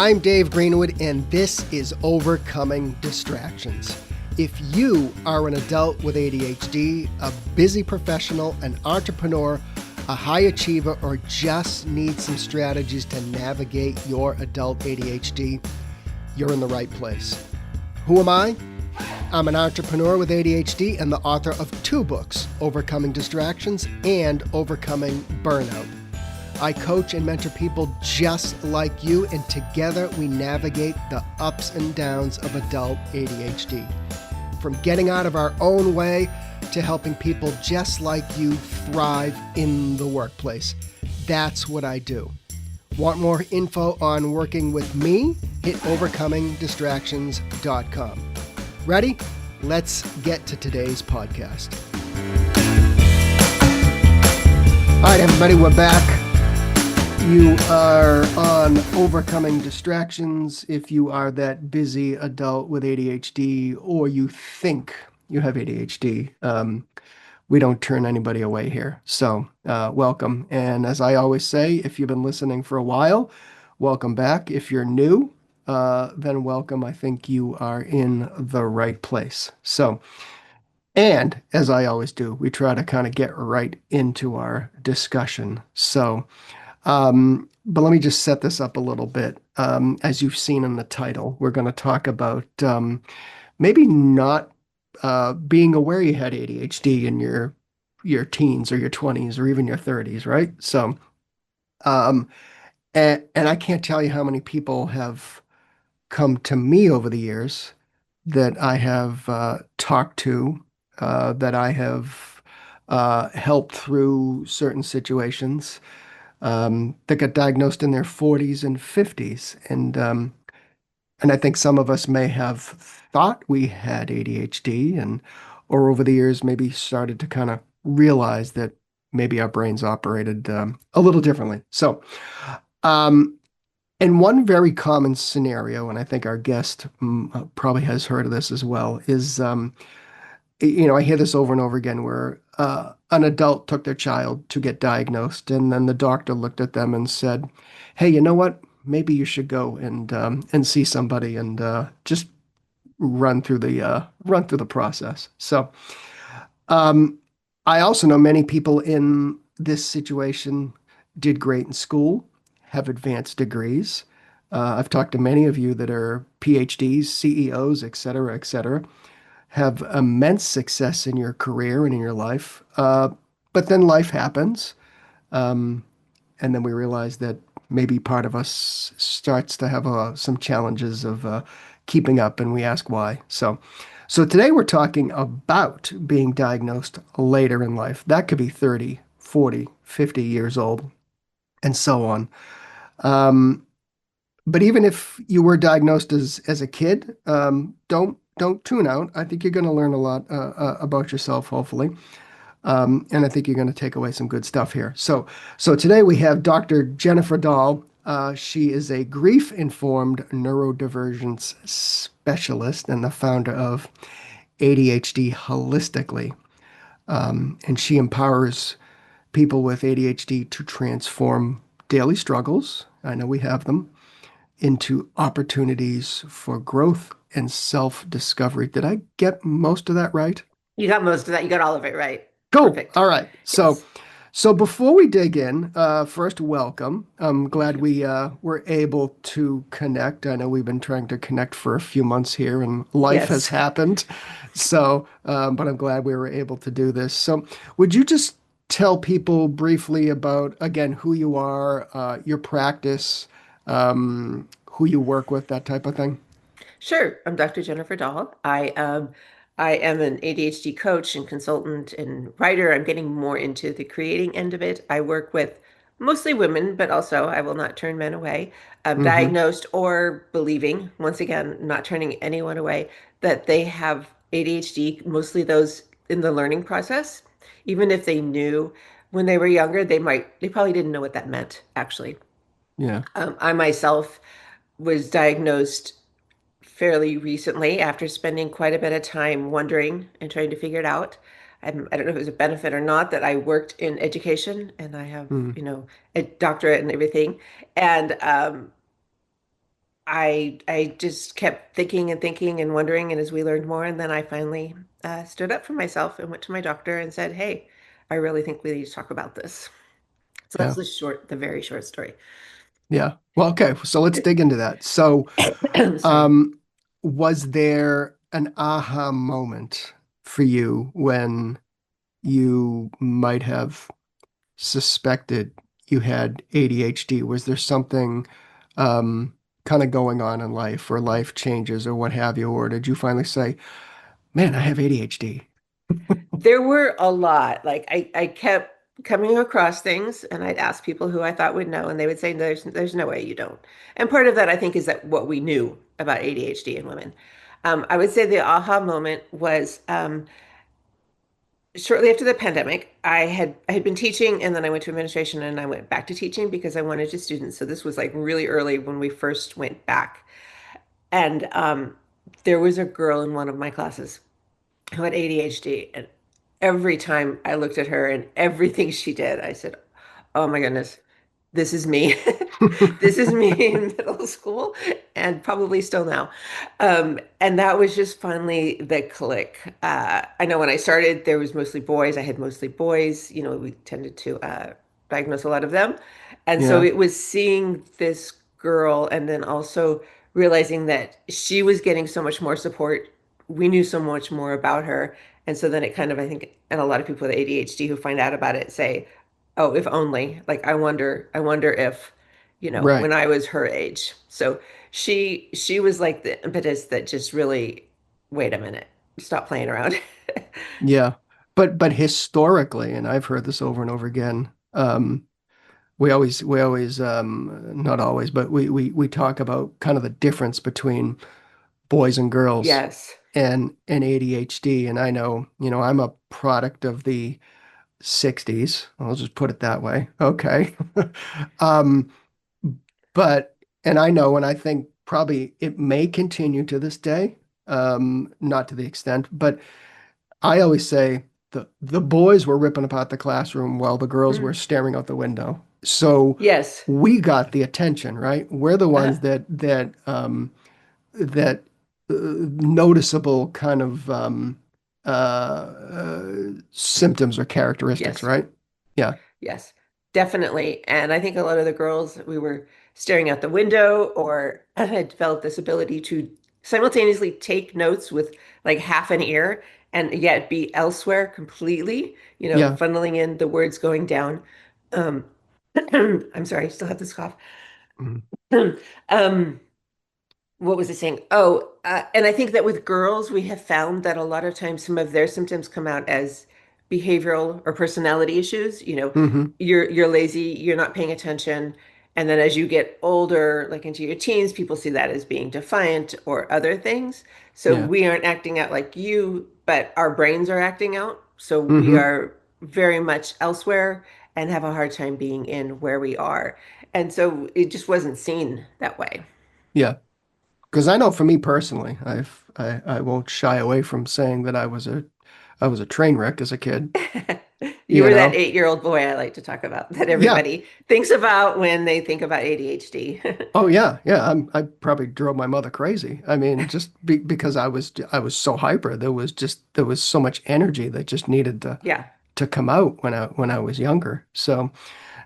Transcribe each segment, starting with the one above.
I'm Dave Greenwood, and this is Overcoming Distractions. If you are an adult with ADHD, a busy professional, an entrepreneur, a high achiever, or just need some strategies to navigate your adult ADHD, you're in the right place. Who am I? I'm an entrepreneur with ADHD and the author of 2 books, Overcoming Distractions and Overcoming Burnout. I coach and mentor people just like you, and together we navigate the ups and downs of adult ADHD. From getting out of our own way to helping people just like you thrive in the workplace. That's what I do. Want more info on working with me? Hit overcomingdistractions.com. Ready? Let's get to today's podcast. All right, everybody, we're back. You are on Overcoming Distractions. If you are that busy adult with ADHD, or you think you have ADHD, we don't turn anybody away here. So welcome. And as I always say, if you've been listening for a while, welcome back. If you're new, then welcome. I think you are in the right place. So, and as I always do, we try to kind of get right into our discussion. So, but let me just set this up a little bit. As you've seen in the title, we're going to talk about maybe not being aware you had ADHD in your teens or your 20s or even your 30s, right? So, and I can't tell you how many people have come to me over the years that I have talked to, that I have helped through certain situations, that got diagnosed in their 40s and 50s. And I think some of us may have thought we had ADHD, or over the years maybe started to kind of realize that maybe our brains operated a little differently. So, and one very common scenario, and I think our guest probably has heard of this as well, is I hear this over and over again where an adult took their child to get diagnosed, and then the doctor looked at them and said, "Hey, you know what? Maybe you should go and see somebody and just run through the process." So, I also know many people in this situation did great in school, have advanced degrees. I've talked to many of you that are PhDs, CEOs, et cetera, have immense success in your career and in your life. But then life happens. Um, and then we realize that maybe part of us starts to have some challenges of keeping up, and we ask why. So today we're talking about being diagnosed later in life. That could be 30, 40, 50 years old, and so on. Um, but even if you were diagnosed as a kid, don't tune out. I think you're going to learn a lot about yourself, hopefully. And I think you're going to take away some good stuff here. So today we have Dr. Jennifer Dahl. She is a grief-informed neurodivergence specialist and the founder of ADHD Holistically. And she empowers people with ADHD to transform daily struggles, I know we have them, into opportunities for growth and self-discovery. Did I get most of that right? You got most of that. You got all of it right. Cool. Perfect. All right. So, Yes. so before we dig in, first, welcome. I'm glad we were able to connect. I know we've been trying to connect for a few months here, and life has Yes. happened. So, but I'm glad we were able to do this. So, would you just tell people briefly about, again, who you are, your practice, who you work with, that type of thing? Sure. I'm Dr. Jennifer Dahl. I am an ADHD coach and consultant and writer. I'm getting more into the creating end of it. I work with mostly women, but also I will not turn men away, Mm-hmm. diagnosed or believing, once again, not turning anyone away, that they have ADHD, mostly those in the learning process. Even if they knew when they were younger, they probably didn't know what that meant, actually. Yeah. I myself was diagnosed fairly recently after spending quite a bit of time wondering and trying to figure it out. I don't know if it was a benefit or not that I worked in education and I have, Mm-hmm. a doctorate and everything. And I just kept thinking and thinking and wondering, and as we learned more, and then I finally stood up for myself and went to my doctor and said, "Hey, I really think we need to talk about this." So that's Yeah. the very short story. Yeah. Well, okay. So let's dig into that. So, Sorry. um, was there an aha moment for you when you might have suspected you had ADHD? Was there something kind of going on in life or life changes or what have you? Or did you finally say, man, I have ADHD? There were a lot. Like I kept coming across things, and I'd ask people who I thought would know, and they would say, there's no way you don't." And part of that, I think, is that what we knew about ADHD in women. I would say the aha moment was shortly after the pandemic. I had been teaching, and then I went to administration, and I went back to teaching because I wanted to students. So this was like really early when we first went back, and there was a girl in one of my classes who had ADHD. And every time I looked at her and everything she did, I said, "Oh my goodness, this is me." This is me in middle school and probably still now. And that was just finally the click. I know when I started, there was mostly boys. I had mostly boys. You know, we tended to diagnose a lot of them. And so Yeah, it was seeing this girl and then also realizing that she was getting so much more support. We knew so much more about her. And so then it kind of, I think, and a lot of people with ADHD who find out about it say, "Oh, if only." Like, I wonder if, right. when I was her age. So she was like the impetus that just really, wait a minute, stop playing around. Yeah. But historically, and I've heard this over and over again, we always not always, but we talk about kind of the difference between boys and girls Yes. and ADHD. And I know, I'm a product of the 60s. I'll just put it that way. Okay. Um, but and I know, and I think probably it may continue to this day, not to the extent, but I always say the boys were ripping apart the classroom while the girls were Mm. staring out the window. So Yes. we got the attention, right? We're the Uh, ones that noticeable kind of symptoms or characteristics, yes. right? Yeah. Yes, definitely. And I think a lot of the girls, we were staring out the window or had developed this ability to simultaneously take notes with like half an ear and yet be elsewhere completely, Yeah. funneling in the words going down. Um, I'm sorry, I still have this cough. Mhm. Um, what was I saying? Oh, and I think that with girls, we have found that a lot of times some of their symptoms come out as behavioral or personality issues. Hmm. You're lazy, you're not paying attention, and then as you get older, like into your teens, people see that as being defiant or other things. So Yeah. we aren't acting out like you, but our brains are acting out. So we Hmm. are very much elsewhere and have a hard time being in where we are. And so it just wasn't seen that way. Yeah. Because I know for me personally, I won't shy away from saying that I was a train wreck as a kid, You you were that know? 8-year-old boy I like to talk about that Yeah. everybody thinks about when they think about ADHD. Oh yeah, yeah. I probably drove my mother crazy. I mean, just because I was so hyper. There was so much energy that just needed to Yeah. to come out when I was younger. So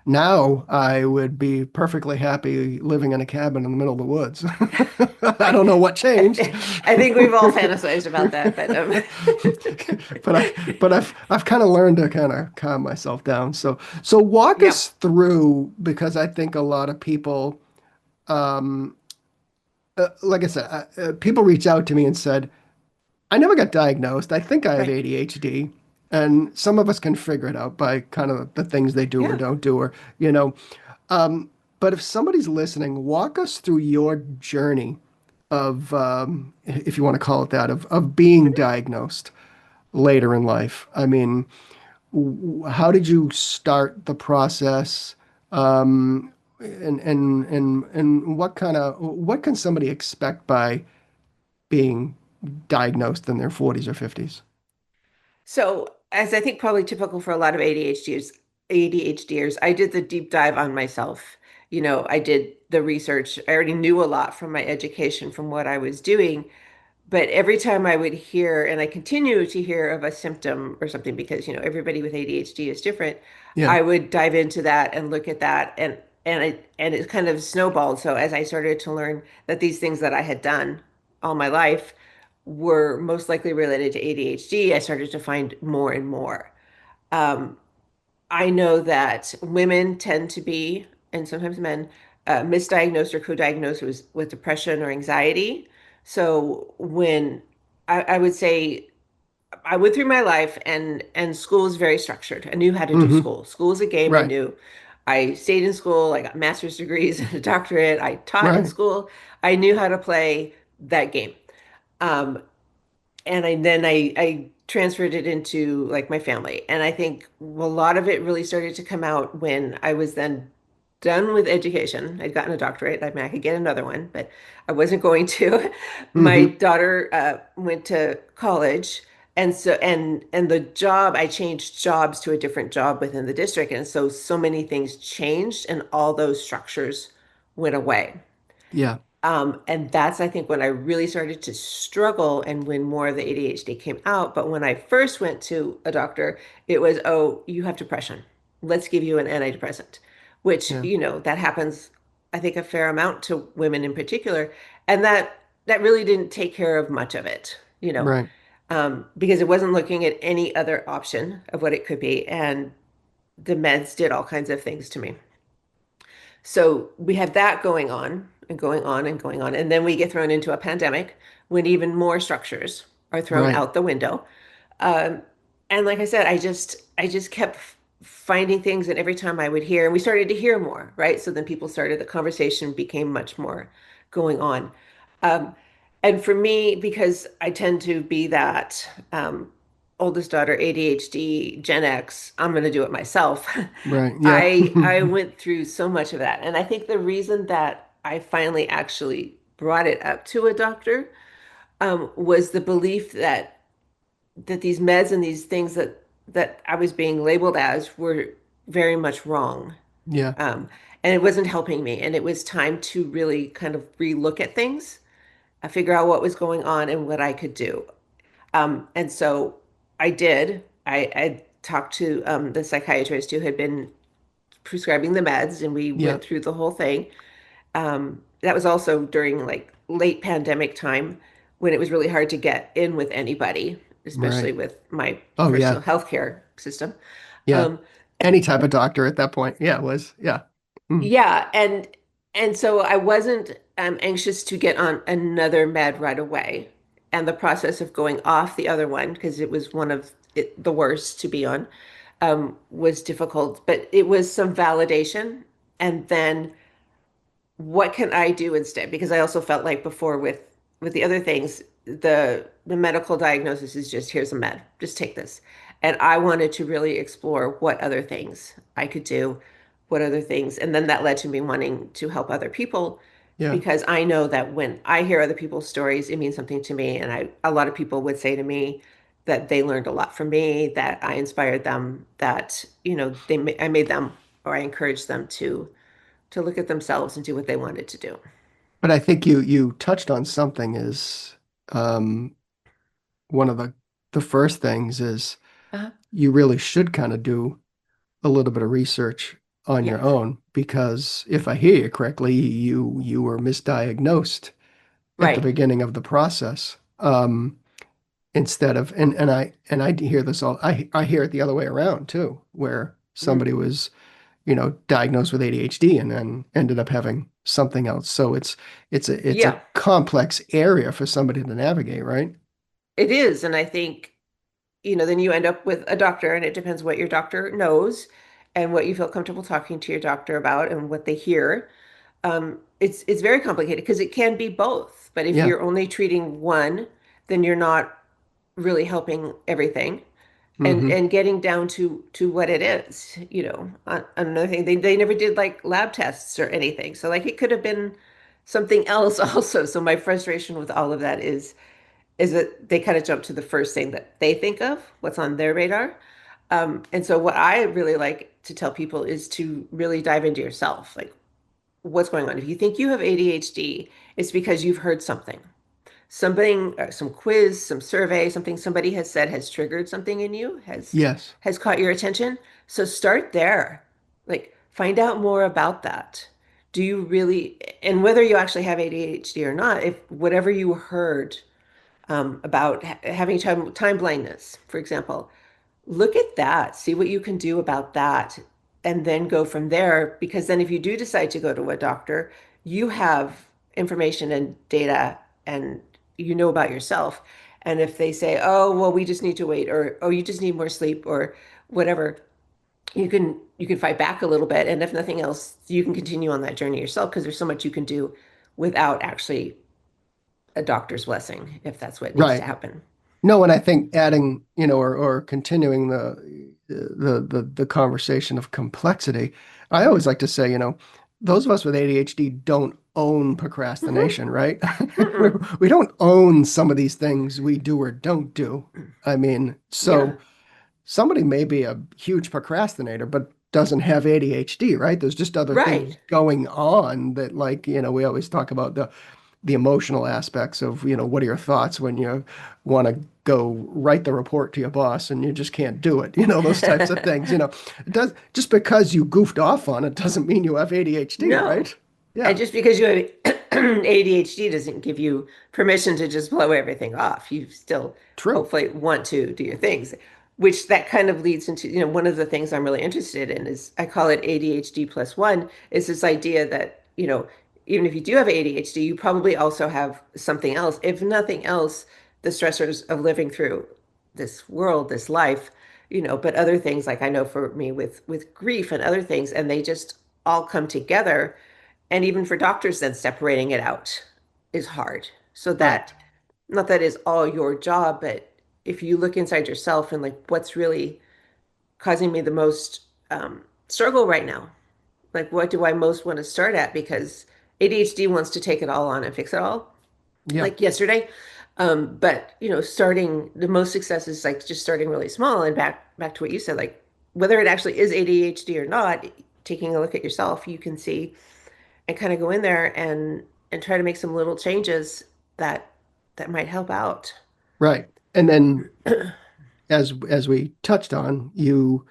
now I would be perfectly happy living in a cabin in the middle of the woods. I I, don't know what changed. I think we've all fantasized about that, but But I've kind of learned to kind of calm myself down. So walk us yep. through because I think a lot of people um like I said, people reach out to me and said, I never got diagnosed. I think I have Right. ADHD. And some of us can figure it out by kind of the things they do or Yeah. don't do, or, you know. But if somebody's listening, walk us through your journey of, if you want to call it that, of being diagnosed later in life. I mean, how did you start the process? And what can somebody expect by being diagnosed in their 40s or 50s? So, as I think probably typical for a lot of ADHDers, I did the deep dive on myself I did the research. I already knew a lot from my education, from what I was doing. But every time I would hear, and I continue to hear of a symptom or something, because, everybody with ADHD is different, Yeah. I would dive into that and look at that, and it kind of snowballed. So as I started to learn that these things that I had done all my life were most likely related to ADHD, I started to find more and more. Um, I know that women tend to be, and sometimes men, misdiagnosed or co-diagnosed with depression or anxiety. So when I would say I went through my life, and school is very structured. I knew how to do Hmm. school. School is a game. I Right. knew. I stayed in school. I got master's degrees and a doctorate. I taught in Right. school. I knew how to play that game. Um, and then I transferred it into like my family. And I think a lot of it really started to come out when I was then done with education. I'd gotten a doctorate. I mean, I could get another one, but I wasn't going to. My Hmm. daughter went to college, and the job, I changed jobs to a different job within the district, and so many things changed, and all those structures went away. Yeah. And that's, I think, when I really started to struggle and when more of the ADHD came out. But when I first went to a doctor, it was, oh, you have depression. Let's give you an antidepressant, which, Yeah. that happens, I think, a fair amount to women in particular. And that really didn't take care of much of it, Right. because it wasn't looking at any other option of what it could be. And the meds did all kinds of things to me. So we have that going on and going on and going on. And then we get thrown into a pandemic when even more structures are thrown Right. out the window. Um, and like I said, I just kept finding things, and every time I would hear, and we started to hear more, right? So then people started, the conversation became much more going on. Um, and for me, because I tend to be that oldest daughter, ADHD, Gen X, I'm going to do it myself. Right. Yeah. I went through so much of that. And I think the reason that I finally actually brought it up to a doctor was the belief that these meds and these things that I was being labeled as were very much wrong. Yeah. Um, and it wasn't helping me. And it was time to really kind of relook at things, figure out what was going on and what I could do. And so I did. I talked to the psychiatrist who had been prescribing the meds, and we Yeah. went through the whole thing. That was also during like late pandemic time when it was really hard to get in with anybody, especially Right. with my Oh, personal yeah. health care system. Yeah. Um, Any type of doctor at that point. Yeah, it was. Yeah. Mm. yeah, and so I wasn't anxious to get on another med right away. And the process of going off the other one, because it was one of the worst to be on, was difficult. But it was some validation, and then what can I do instead? Because I also felt like before with the other things, the medical diagnosis is just here's a med, just take this. And I wanted to really explore what other things I could do, what other things, and then that led to me wanting to help other people Yeah. because I know that when I hear other people's stories, it means something to me. And a lot of people would say to me that they learned a lot from me, that I inspired them, that, I made them or I encouraged them to look at themselves and do what they wanted to do. But I think you touched on something is um one of the first things is Uh-huh. you really should kind of do a little bit of research on your Yes. own because if I hear you correctly, you were misdiagnosed at the Right. beginning of the process. Instead of and I hear this all I hear it the other way around too, where Mm. somebody was, diagnosed with ADHD and then ended up having something else. So it's a Yeah, complex area for somebody to navigate, right? it is. And I think, then you end up with a doctor, and it depends what your doctor knows and what you feel comfortable talking to your doctor about and what they hear. It's very complicated because it can be both. But if Yeah. you're only treating one, then you're not really helping everything. and Hmm. and getting down to what it is, another thing, they never did like lab tests or anything, so like it could have been something else also. So my frustration with all of that is that they kind of jump to the first thing that they think of, what's on their radar. And so what I really like to tell people is to really dive into yourself, like what's going on. If you think you have ADHD, it's because you've heard something, some quiz, some survey, something somebody has said has triggered something in you, Yes. has caught your attention. So start there. Like find out more about that. Do you really, and whether you actually have ADHD or not, if whatever you heard about having time blindness, for example, look at that, see what you can do about that, and then go from there. Because then, if you do decide to go to a doctor, you have information and data, and you know about yourself. And if they say, "Oh, well, we just need to wait," or "Oh, you just need more sleep," or whatever, you can fight back a little bit. And if nothing else, you can continue on that journey yourself because there's so much you can do without actually a doctor's blessing, if that's what needs to Right. happen. No, and I think adding, or continuing the conversation of complexity, I Hmm. always like to say, those of us with ADHD don't own Hmm. procrastination, right? Hmm. We don't own some of these things we do or don't do. I mean, Yeah. so somebody may be a huge procrastinator, but doesn't have ADHD, right? There's just other things Right. going on that, like, we always talk about the emotional aspects of, what are your thoughts when you want to go write the report to your boss and you just can't do it, those types of things, it does just because you goofed off on it doesn't mean you have ADHD, No. right? Yeah, And just because you have ADHD doesn't give you permission to just blow everything off. You still true. hopefully want to do your things, which that kind of leads into, one of the things I'm really interested in is I call it ADHD plus one, is this idea that, even if you do have ADHD, you probably also have something else. If nothing else, the stressors of living through this world, this life, but other things like I know for me with grief and other things, and they just all come together. And even for doctors, then separating it out is hard. So Right. that, not that is all your job, but if you look inside yourself and like what's really causing me the most struggle right now, like what do I most want to start at? Because ADHD wants to take it all on and fix it all, Yeah. like yesterday. But starting the most success is like just starting really small and back to what you said, like whether it actually is ADHD or not, taking a look at yourself, you can see and kind of go in there and try to make some little changes that that might help out. Right. And then as we touched on, you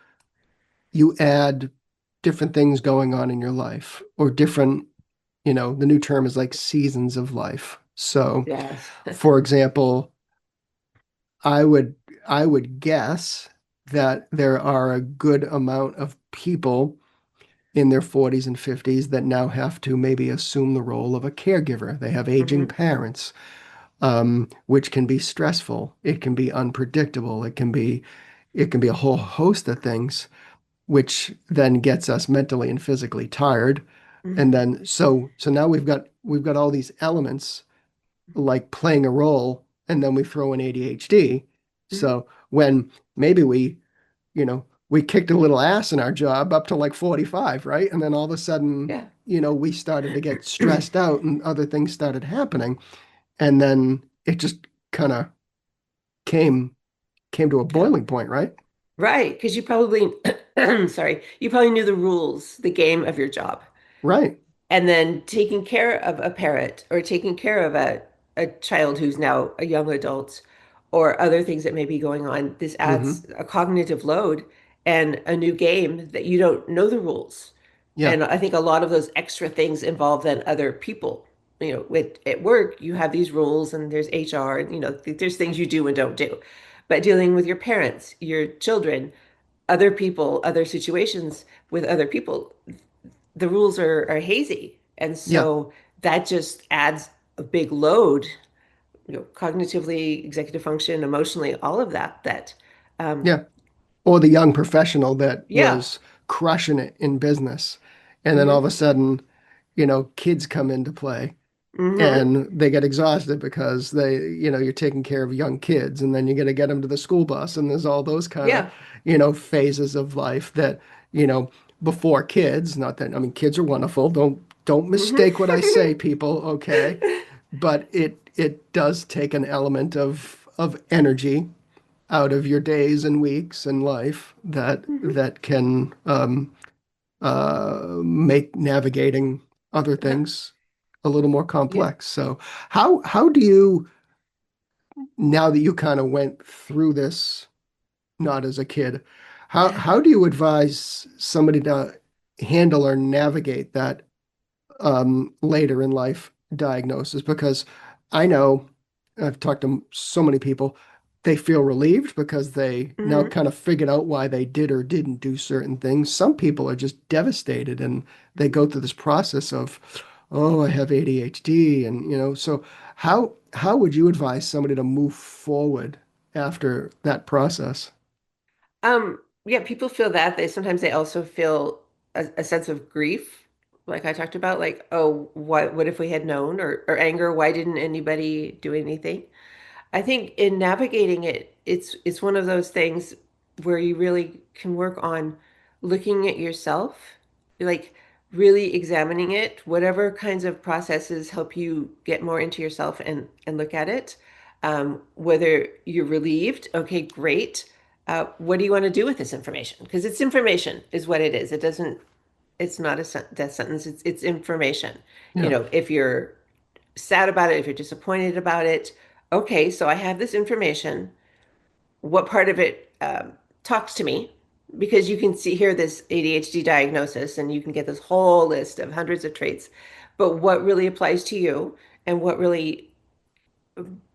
add different things going on in your life or different, the new term is like seasons of life. So, Yes. for example, I would I would guess that there are a good amount of people in their 40s and 50s that now have to maybe assume the role of a caregiver. They have aging Hmm. parents, which can be stressful. It can be unpredictable. It can be a whole host of things, which then gets us mentally and physically tired. And Hmm. then so now we've got all these elements like playing a role, and then we throw in ADHD. Hmm. So when maybe we kicked a little ass in our job up to like 45, right? And then all of a sudden, Yeah. we started to get stressed out and other things started happening. And then it just kind of came came to a Yeah. boiling point, right? Right. Because you probably, sorry, you probably knew the rules, the game of your job. Right. And then taking care of a parent or taking care of a child who's now a young adult or other things that may be going on, this adds Hmm. a cognitive load and a new game that you don't know the rules. Yeah. And I think a lot of those extra things involve then other people. At work, you have these rules and there's HR, and there's things you do and don't do. But dealing with your parents, your children, other people, other situations with other people, the rules are hazy. And Yeah. so that just adds a big load, cognitively, executive function, emotionally, all of that, um, Yeah. Or the young professional that yeah. was crushing it in business. And then all of Hmm. a sudden, kids come into play Hmm. and they get exhausted because you're taking care of young kids and then you got to get them to the school bus and there's all those kind of, Yeah. phases of life that, you know, before kids, not that, I mean, kids are wonderful. Don't mistake what I say, Hmm. people, okay? But it does take an element of energy out of your days and weeks and life that Hmm. that can make navigating other Uh-huh. things a little more Yeah. complex. So how do you, now that you kind of went through this, not as a kid, how do you advise somebody to handle or navigate that later in life diagnosis? Because I know I've talked to so many people, they feel relieved because they now Hmm. kind of figured out why they did or didn't do certain things. Some people are just devastated and they go through this process of, oh, I have ADHD, and so how would you advise somebody to move forward after that process? Yeah, people feel that. They also feel a sense of grief, like I talked about, like, oh, what if we had known, or anger, why didn't anybody do anything? I think in navigating it, it's one of those things where you really can work on looking at yourself, like really examining it, whatever kinds of processes help you get more into yourself and look at it. Whether you're relieved, okay, great. What do you want to do with this information? Because it's information, is what it is. It's not a death sentence. It's information. Yeah. If you're sad about it, if you're disappointed about it, okay, so I have this information. What part of it talks to me? Because you can see here this ADHD diagnosis and you can get this whole list of hundreds of traits, but what really applies to you and what really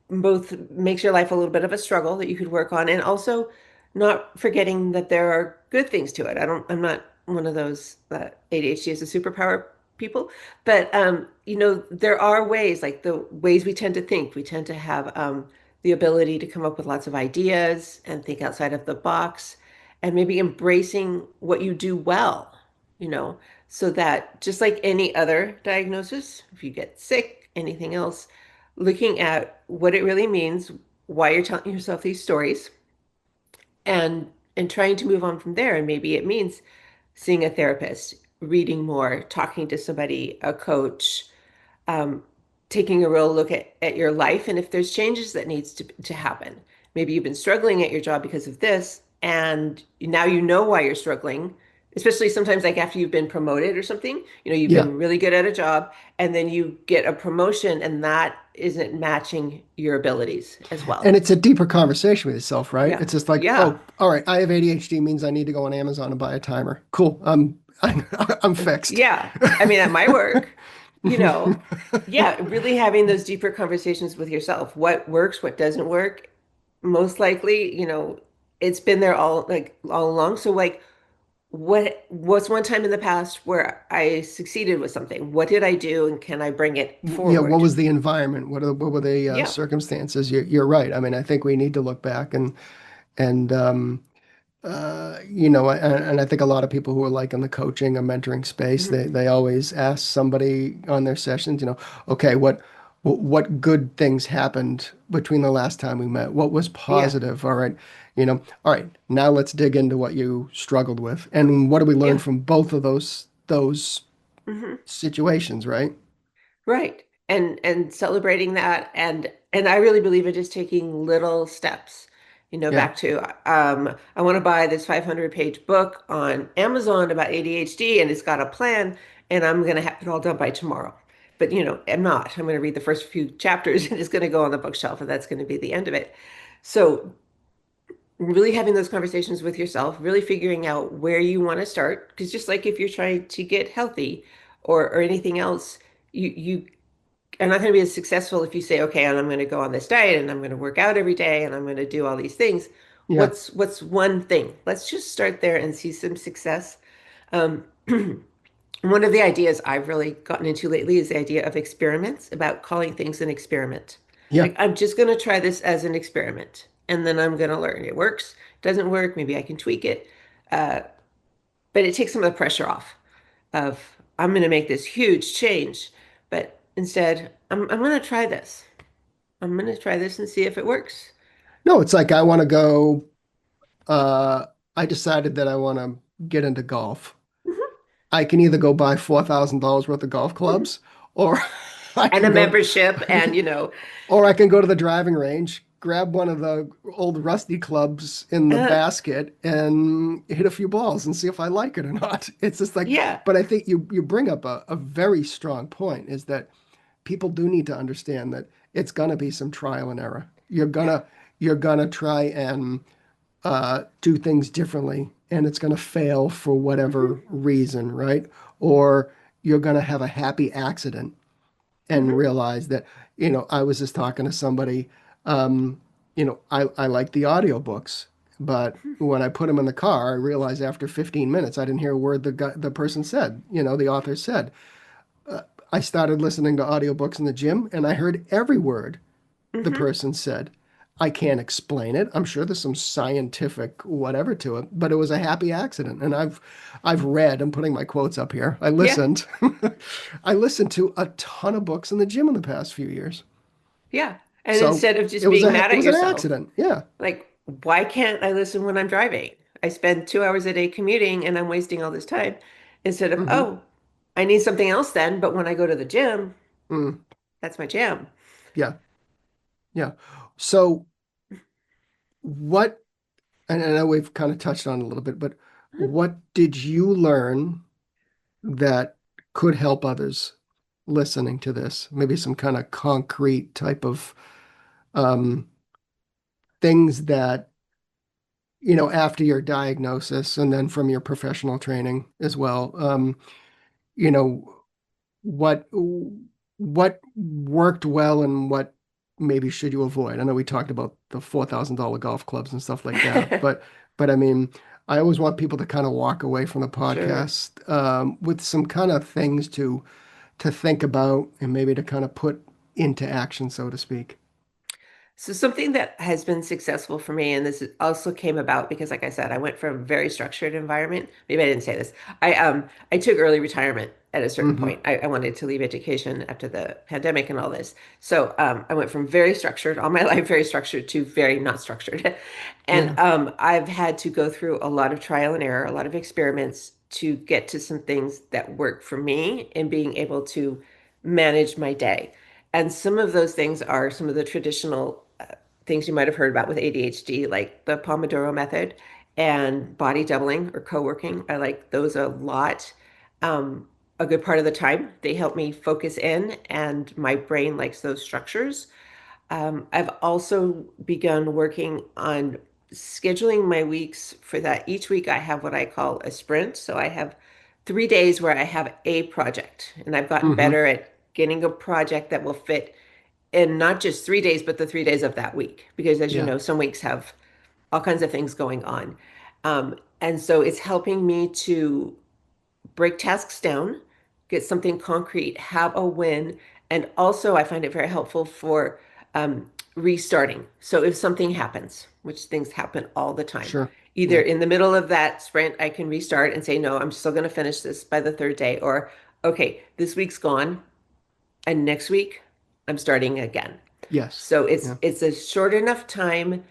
both makes your life a little bit of a struggle that you could work on, and also not forgetting that there are good things to it. I'm not one of those ADHD is a superpower people, but there are ways, like the ways we tend to think. We tend to have the ability to come up with lots of ideas and think outside of the box, and maybe embracing what you do well, you know, so that just like any other diagnosis, if you get sick, anything else, looking at what it really means, why you're telling yourself these stories, and trying to move on from there. And maybe it means seeing a therapist, reading more, talking to somebody, a coach, um, taking a real look at your life and if there's changes that needs to happen. Maybe you've been struggling at your job because of this, and now you know why you're struggling. Especially sometimes like after you've been promoted or something, you've Yeah. been really good at a job and then you get a promotion and that isn't matching your abilities as well. And it's a deeper conversation with yourself, right? Yeah. It's just like, Yeah. oh, all right, I have ADHD means I need to go on Amazon and buy a timer. Cool. I'm fixed. Yeah. I mean, that might work, you know. Yeah, really having those deeper conversations with yourself. What works, what doesn't work. Most likely, it's been there all along. So like what's one time in the past where I succeeded with something? What did I do and can I bring it Yeah, what forward? was the environment? What were the Yeah. circumstances? You're right. I mean, I think we need to look back and and I think a lot of people who are like in the coaching or mentoring space, Mhm. they always ask somebody on their sessions, okay, what good things happened between the last time we met? What was Yeah. positive? All right, now let's dig into what you struggled with, and what do we learn Yeah. from both of those Hmm. situations, right? Right. And celebrating that, and I really believe in just taking little steps. Yeah, Back to I want to buy this 500-page book on Amazon about ADHD and it's got a plan and I'm going to have it all done by tomorrow. But I'm not. I'm going to read the first few chapters and it's going to go on the bookshelf and that's going to be the end of it. So really having those conversations with yourself, really figuring out where you want to start. Because just like if you're trying to get healthy or anything else, you are not going to be as successful if you say, okay, and I'm going to go on this diet and I'm going to work out every day and I'm going to do all these things. yeah, What's one thing? Let's just start there and see some success. Um, One of the ideas I've really gotten into lately is the idea of experiments, about calling things an experiment. yeah. Like, I'm just going to try this as an experiment and then I'm going to learn. It works, doesn't work, maybe I can tweak it. Uh, but it takes some of the pressure off of, I'm going to make this huge change. But instead, I'm going to try this. I'm going to try this and see if it works. No, it's like I want to go. Uh, I decided that I want to get into golf. Mhm, I can either go buy $4,000 worth of golf mhm. clubs, or I And can a go, membership, and or I can go to the driving range, grab one of the old rusty clubs in the Uh, basket and hit a few balls and see if I like it or not. It's just like, yeah, but I think you bring up a very strong point is that people do need to understand that it's gonna be some trial and error. yeah. You're gonna try and do things differently, and it's gonna fail for Hmm. whatever reason, right? Or you're gonna have a happy accident and Hmm. realize that, I was just talking to somebody, I like the audiobooks, but when I put them in the car, I realized after 15 minutes, I didn't hear a word the person said, the author said. I started listening to audiobooks in the gym and I heard every word the Hmm. person said. I can't explain it. I'm sure there's some scientific whatever to it, but it was a happy accident. And I've read, I'm putting my quotes up here. I Yeah, listened. I listened to a ton of books in the gym in the past few years. yeah. And So instead of just being mad it at was an yourself, accident. Yeah. like, why can't I listen when I'm driving? I spend 2 hours a day commuting and I'm wasting all this time instead of, Hmm. oh, I need something else then. But when I go to the gym, Mm. that's my jam. Yeah. Yeah. So what, and I know we've kind of touched on it a little bit, but what did you learn that could help others listening to this? Maybe some kind of concrete type of um, things that, after your diagnosis and then from your professional training as well, you know, what what worked well and what maybe should you avoid? I know we talked about the $4,000 golf clubs and stuff like that, but I mean, I always want people to kind of walk away from the Sure. podcast with some kind of things to think about and maybe to kind of put into action, so to speak. So something that has been successful for me, and also came about because, like I said, I went from a very structured environment. Maybe I didn't say this. I took early retirement at a certain Hmm. point. I wanted to leave education after the pandemic and all this. So I went from very structured, all my life very structured, to very not structured. And Yeah. I've had to go through a lot of trial and error, a lot of experiments to get to some things that work for me in being able to manage my day. And some of those things are some of the traditional things you might have heard about with ADHD, like the Pomodoro method and body doubling or co-working. I like those a lot. Um, a good part of the time, they help me focus in, and my brain likes those structures. I've also begun working on scheduling my weeks for that. Each week, I have what I call a sprint. So I have 3 days where I have a project, and I've gotten Hmm. better at getting a project that will fit in not just 3 days, but the 3 days of that week. Because as you Yeah. know, some weeks have all kinds of things going on. And so it's helping me to break tasks down, get something concrete, have a win. And also, I find it very helpful for restarting. So if something happens, which things happen all the time, Sure. either Yeah. in the middle of that sprint, I can restart and say, no, I'm still going to finish this by the third day. Or, okay, this week's gone, and next week I'm starting again. Yes. So it's Yeah. it's a short enough time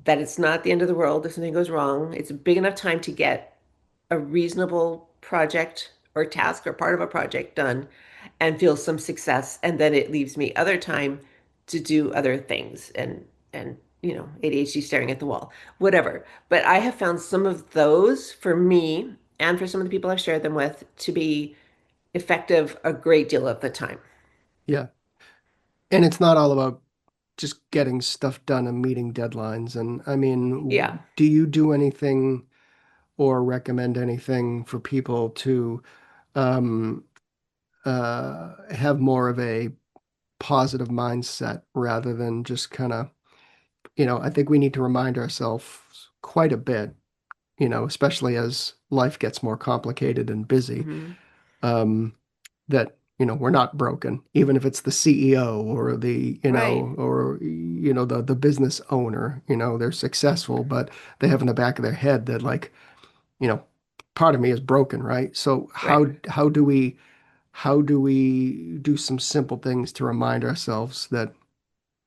that it's not the end of the world if something goes wrong. It's a big enough time to get a reasonable project or task or part of a project done and feel some success. And then it leaves me other time to do other things and ADHD staring at the wall, whatever. But I have found some of those for me and for some of the people I've shared them with to be effective a great deal of the time. Yeah. And it's not all about just getting stuff done and meeting deadlines. And I Yeah. mean, do you do anything or recommend anything for people to um, have more of a positive mindset rather than just kind of, I think we need to remind ourselves quite a bit, especially as life gets more complicated and busy, Hmm. um, that, we're not broken, even if it's the CEO or Right. the business owner, they're successful, but they have in the back of their head that like, you know, part of me is broken, right? So Right. how do we do some simple things to remind ourselves that,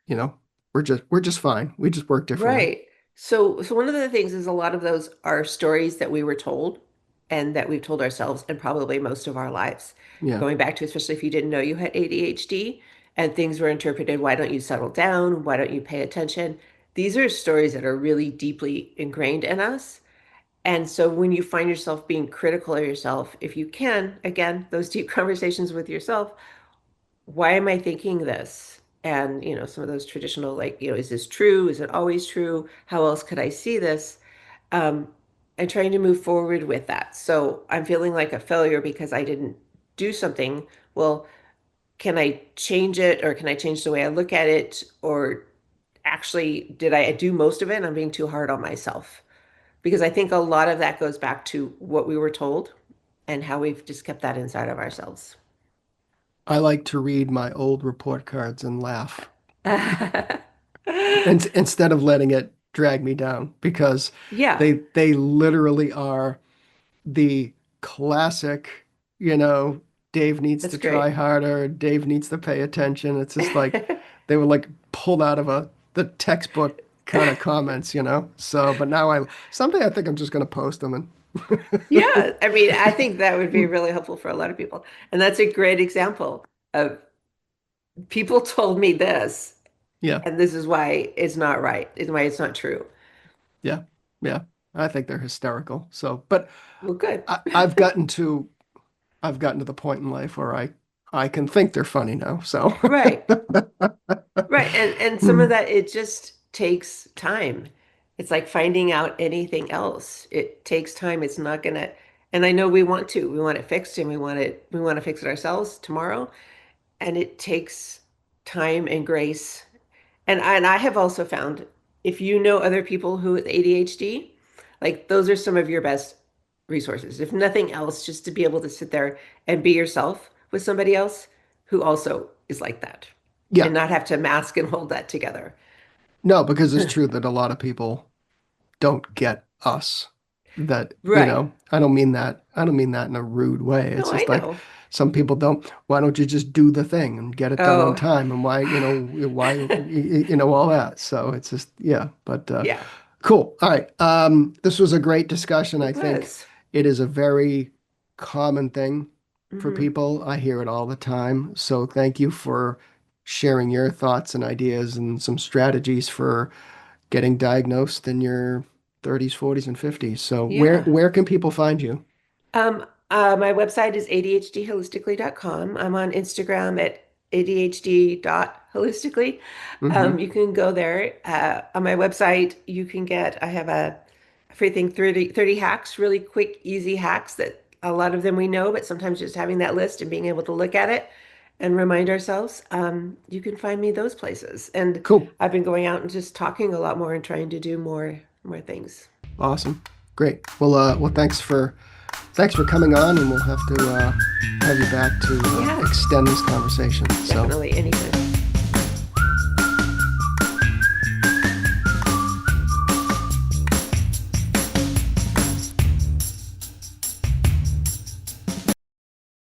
you know, we're just fine. We just work differently. Right. So one of the things is a lot of those are stories that we were told and that we've told ourselves and probably most of our lives. Yeah. Going back to, especially if you didn't know you had ADHD, and things were interpreted, why don't you settle down? Why don't you pay attention? These are stories that are really deeply ingrained in us. And so when you find yourself being critical of yourself, if you can, again, those deep conversations with yourself, why am I thinking this? And, some of those traditional, like, is this true? Is it always true? How else could I see this? Um, and trying to move forward with that. So I'm feeling like a failure because I didn't do something. Well, can I change it, or can I change the way I look at it? Or actually, did I do most of it and I'm being too hard on myself? Because I think a lot of that goes back to what we were told and how we've just kept that inside of ourselves. I like to read my old report cards and laugh, and instead of letting it drag me down, because Yeah, they literally are the classic, you know, Dave needs that's to try great. harder, Dave needs to pay attention. It's just like they were like pulled out of the textbook kind of comments. So, but now I someday I think I'm just gonna post them and Yeah, I mean, I think that would be really helpful for a lot of people. And that's a great example of people told me this, yeah, and this is why it's not right, is why it's not true. yeah, yeah. I think they're hysterical. So, but Well, good. I, I've gotten to I've gotten to the point in life where I can think they're funny now. So, Right. Right. And some of Hmm. that, it just takes time. It's like finding out anything else. It takes time. It's not gonna, and I know we want to. We want it fixed, and we want to fix it ourselves tomorrow. And it takes time and grace. And I have also found, if you know other people who with ADHD, like those are some of your best resources. If nothing else, just to be able to sit there and be yourself with somebody else who also is like that, Yeah, and not have to mask and hold that together. no, because it's true that a lot of people don't get us. That, Right. I don't mean that in a rude way. It's No, I just like know. some people don't, why don't you just do the thing and get it done on Oh, time? And why, all that. So it's just, yeah, but yeah, cool. All right. This was a great discussion. I it think was. it is a very common thing for Hmm. people. I hear it all the time. So thank you for sharing your thoughts and ideas and some strategies for getting diagnosed in your 30s, 40s, and 50s. So Yeah. where can people find you? My website is ADHDholistically.com. I'm on Instagram at ADHD.holistically. Hmm. You can go there. On my website, I have a free thing, 30 hacks, really quick, easy hacks that a lot of them we know, but sometimes just having that list and being able to look at it and remind ourselves, you can find me those places. And Cool. I've been going out and just talking a lot more and trying to do more things. Awesome. Great. Well, thanks for coming on, and we'll have to have you back to Yeah, extend this conversation. So. definitely anytime.